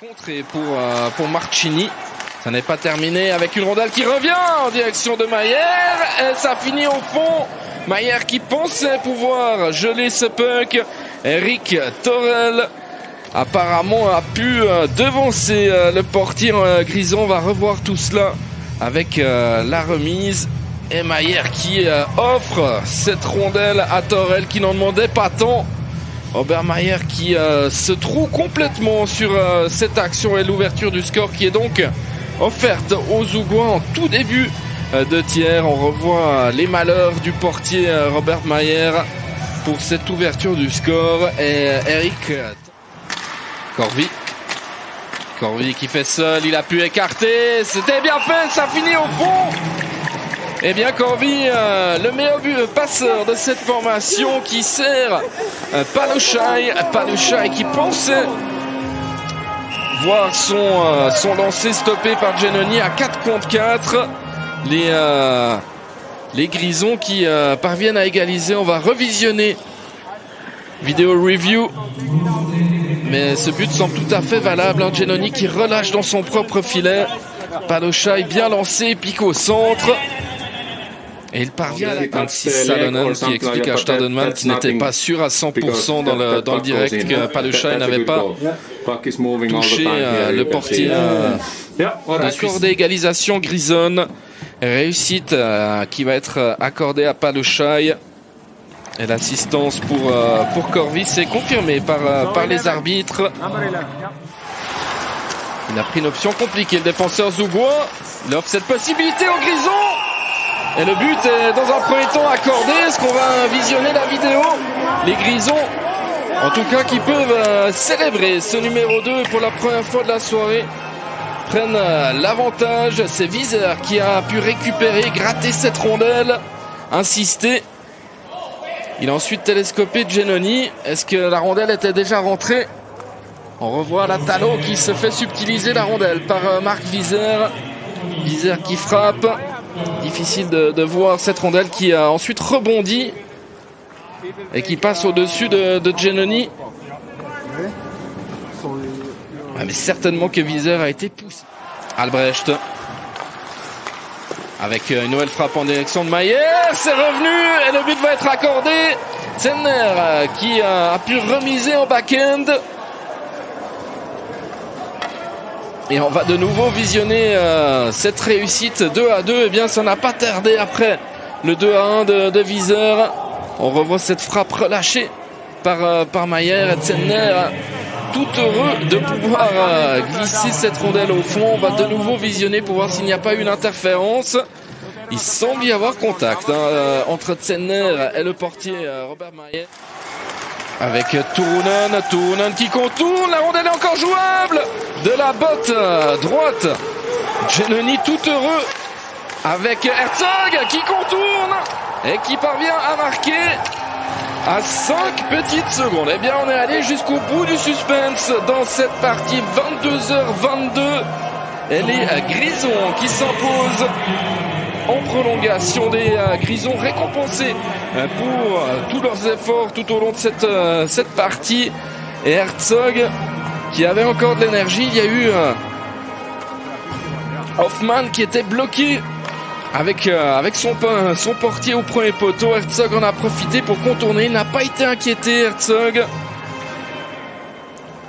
Contré pour Marcini. Ça n'est pas terminé avec une rondelle qui revient en direction de Mayer. Et ça finit au fond. Mayer qui pensait pouvoir geler ce puck. Eric Torel apparemment a pu devancer le portier. Grison va revoir tout cela avec la remise. Et Mayer qui offre cette rondelle à Torel qui n'en demandait pas tant. Robert Mayer qui se trouve complètement sur cette action et l'ouverture du score qui est donc offerte aux Zougois en tout début de tiers. On revoit les malheurs du portier Robert Mayer pour cette ouverture du score. Et Eric Corvi qui fait seul, il a pu écarter, c'était bien fait, ça finit au fond. Eh bien Corvi, le meilleur passeur de cette formation qui sert Palushai qui pensait voir son lancer stoppé par Giannoni à 4 contre 4. Les Grisons qui parviennent à égaliser. On va revisionner vidéo review. Mais ce but semble tout à fait valable. Giannoni qui relâche dans son propre filet. Palushai bien lancé, pique au centre. Et il parvient à 26 Salonen qui explique à Stadenman qui n'était pas sûr à 100% dans le direct que Palushai n'avait pas touché le portier. Score d'égalisation Grison. Réussite qui va être accordée à Palushai. Et l'assistance pour Corvi c'est confirmé par les arbitres. Il a pris une option compliquée, le défenseur Zougois. Il offre cette possibilité aux Grisons. Et le but est dans un premier temps accordé. Est-ce qu'on va visionner la vidéo? Les Grisons, en tout cas, qui peuvent célébrer ce numéro 2 pour la première fois de la soirée, prennent l'avantage. C'est Wieser qui a pu récupérer, gratter cette rondelle, insister. Il a ensuite télescopé Giannoni. Est-ce que la rondelle était déjà rentrée? On revoit la Talo qui se fait subtiliser la rondelle par Marc Wieser. Wieser qui frappe. Difficile de voir cette rondelle qui a ensuite rebondi et qui passe au-dessus de Giannoni. Ouais, mais certainement que Wieser a été poussé. Albrecht avec une nouvelle frappe en direction de Mayer. C'est revenu et le but va être accordé. Zenner qui a pu remiser en back-end. Et on va de nouveau visionner cette réussite 2-2. Eh bien, ça n'a pas tardé après le 2-1 de Wieser. On revoit cette frappe relâchée par Mayer et Zenner. Tout heureux de pouvoir glisser cette rondelle au fond. On va de nouveau visionner pour voir s'il n'y a pas eu une interférence. Il semble y avoir contact entre Zenner et le portier Robert Mayer. Avec Turunen qui contourne, la rondelle est encore jouable. De la botte droite, Giannoni tout heureux avec Herzog qui contourne et qui parvient à marquer à 5 petites secondes. Eh bien on est allé jusqu'au bout du suspense dans cette partie. 22h22 et les Grisons qui s'imposent en prolongation. Des Grisons récompensés pour tous leurs efforts tout au long de cette partie. Et Herzog qui avait encore de l'énergie. Il y a eu Hoffman qui était bloqué avec son portier au premier poteau. Herzog en a profité pour contourner. Il n'a pas été inquiété, Herzog.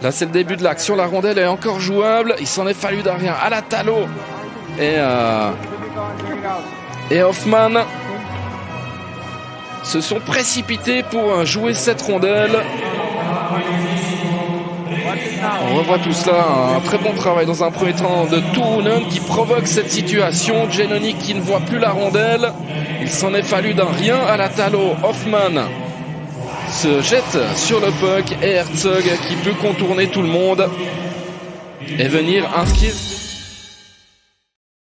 Là c'est le début de l'action. La rondelle est encore jouable. Il s'en est fallu d'un rien à la Talo et Hoffman se sont précipités pour jouer cette rondelle. On revoit tout cela, un très bon travail dans un premier temps de Turunen qui provoque cette situation. Giannoni qui ne voit plus la rondelle. Il s'en est fallu d'un rien à la Talo. Hoffman se jette sur le puck et Herzog qui peut contourner tout le monde et venir inscrire